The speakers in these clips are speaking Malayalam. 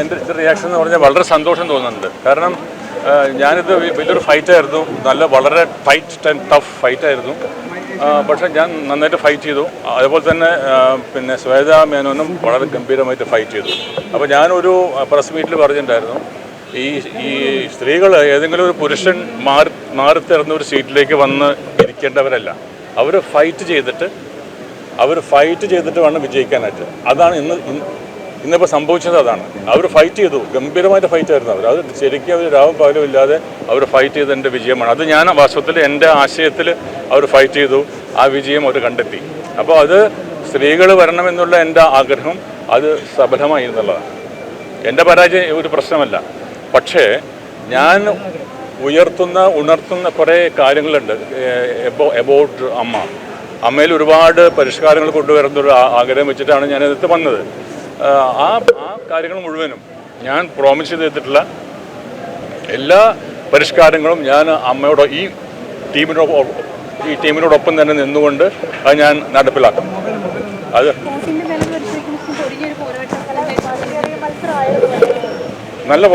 എൻ്റെ റിയാക്ഷൻ എന്ന് പറഞ്ഞാൽ വളരെ സന്തോഷം തോന്നുന്നുണ്ട്. കാരണം ഞാനിത് വലിയൊരു ഫൈറ്റായിരുന്നു, വളരെ ടൈറ്റ് ആൻഡ് ടഫ് ഫൈറ്റായിരുന്നു. പക്ഷേ ഞാൻ നന്നായിട്ട് ഫൈറ്റ് ചെയ്തു. അതുപോലെ തന്നെ പിന്നെ ശ്വേത മേനോനും വളരെ ഗംഭീരമായിട്ട് ഫൈറ്റ് ചെയ്തു. അപ്പോൾ ഞാനൊരു പ്രസ് മീറ്റിൽ പറഞ്ഞിട്ടുണ്ടായിരുന്നു, ഈ സ്ത്രീകൾ ഏതെങ്കിലും ഒരു പുരുഷൻ മാറിത്തരുന്ന ഒരു സീറ്റിലേക്ക് വന്ന് ഇരിക്കേണ്ടവരല്ല. അവർ ഫൈറ്റ് ചെയ്തിട്ട് വേണം വിജയിക്കാനായിട്ട്. അതാണ് ഇന്നിപ്പോൾ സംഭവിച്ചത്. അതാണ് അവർ ഫൈറ്റ് ചെയ്തു, ഗംഭീരമായിട്ട് ഫൈറ്റ് ആയിരുന്നു അവർ. അത് ശരിക്കും അവർ രാവും പകലും ഇല്ലാതെ അവർ ഫൈറ്റ് ചെയ്തതിൻ്റെ വിജയമാണ്. അത് ഞാൻ വാസ്തവത്തിൽ എൻ്റെ ആശയത്തിൽ അവർ ഫൈറ്റ് ചെയ്തു, ആ വിജയം അവർ കണ്ടെത്തി. അപ്പോൾ അത് സ്ത്രീകൾ വരണമെന്നുള്ള എൻ്റെ ആഗ്രഹം അത് സഫലമായി എന്നുള്ളതാണ്. എൻ്റെ പരാജയം ഒരു പ്രശ്നമല്ല. പക്ഷേ ഞാൻ ഉണർത്തുന്ന കുറേ കാര്യങ്ങളുണ്ട് എബൌട്ട് അമ്മയിൽ ഒരുപാട് പരിഷ്കാരങ്ങൾ കൊണ്ടുവരുന്നൊരു ആഗ്രഹം വെച്ചിട്ടാണ് ഞാനിത് വന്നത്. ആ കാര്യങ്ങൾ മുഴുവനും ഞാൻ പ്രോമിസ് ചെയ്തിട്ടുള്ള എല്ലാ പരിഷ്കാരങ്ങളും ഞാൻ അമ്മയോട് ഈ ടീമിനോടൊപ്പം തന്നെ നിന്നുകൊണ്ട് അത് ഞാൻ നടപ്പിലാക്കും. അത് നല്ല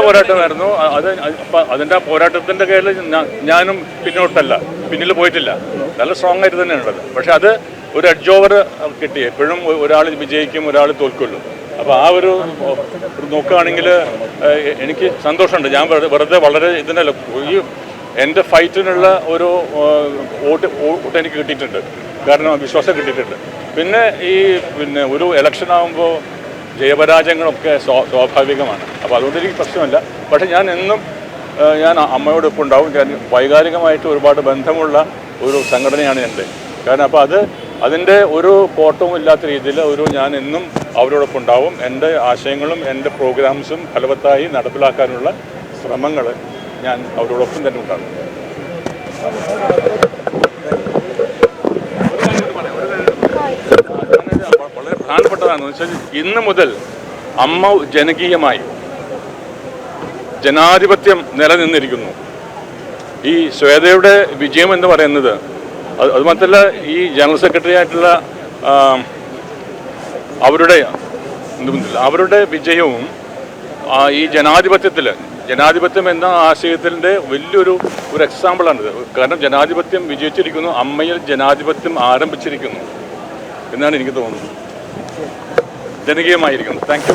പോരാട്ടമായിരുന്നു. അതിൻ്റെ ആ പോരാട്ടത്തിൻ്റെ കയ്യിൽ ഞാനും പിന്നിൽ പോയിട്ടില്ല. നല്ല സ്ട്രോങ് ആയിട്ട് തന്നെയാണ് ഉള്ളത്. പക്ഷെ അത് ഒരു എഡ്ജ് ഓവർ കിട്ടി. എപ്പോഴും ഒരാൾ വിജയിക്കും, ഒരാൾ തോൽക്കുള്ളൂ. അപ്പോൾ ആ ഒരു നോക്കുകയാണെങ്കിൽ എനിക്ക് സന്തോഷമുണ്ട്. ഞാൻ വെറുതെ വളരെ ഇതിനല്ല, ഈ എൻ്റെ ഫൈറ്റിനുള്ള ഒരു വോട്ട് എനിക്ക് കിട്ടിയിട്ടുണ്ട്. കാരണം വിശ്വാസം കിട്ടിയിട്ടുണ്ട്. പിന്നെ ഒരു ഇലക്ഷൻ ആകുമ്പോൾ ജയപരാജയങ്ങളൊക്കെ സ്വാഭാവികമാണ്. അപ്പോൾ അതുകൊണ്ട് എനിക്ക് പ്രശ്നമില്ല. പക്ഷേ ഞാൻ അമ്മയോടൊപ്പം ഉണ്ടാവും. ഞാൻ വൈകാരികമായിട്ട് ഒരുപാട് ബന്ധമുള്ള ഒരു സംഘടനയാണ് എൻ്റെ. കാരണം അപ്പോൾ അതിൻ്റെ ഒരു കോട്ടവും ഇല്ലാത്ത രീതിയിൽ ഞാൻ എന്നും അവരോടൊപ്പം ഉണ്ടാവും. എൻ്റെ ആശയങ്ങളും എൻ്റെ പ്രോഗ്രാംസും ഫലവത്തായി നടപ്പിലാക്കാനുള്ള ശ്രമങ്ങൾ ഞാൻ അവരോടൊപ്പം തന്നെ ഉണ്ടാകും. വളരെ പ്രധാനപ്പെട്ടതാണെന്ന് വെച്ചാൽ ഇന്ന് മുതൽ അമ്മ ജനകീയമായി ജനാധിപത്യം നിലനിന്നിരിക്കുന്നു. ഈ ശ്വേതയുടെ വിജയം എന്ന് പറയുന്നത് അതുമാത്രമല്ല, ഈ ജനറൽ സെക്രട്ടറി ആയിട്ടുള്ള അവരുടെ വിജയവും ഈ ജനാധിപത്യം എന്ന ആശയത്തിൻ്റെ വലിയൊരു എക്സാമ്പിളാണിത്. കാരണം ജനാധിപത്യം വിജയിച്ചിരിക്കുന്നു, അമ്മയിൽ ജനാധിപത്യം ആരംഭിച്ചിരിക്കുന്നു എന്നാണ് എനിക്ക് തോന്നുന്നത്. ജനകീയമായിരിക്കുന്നു. Thank U.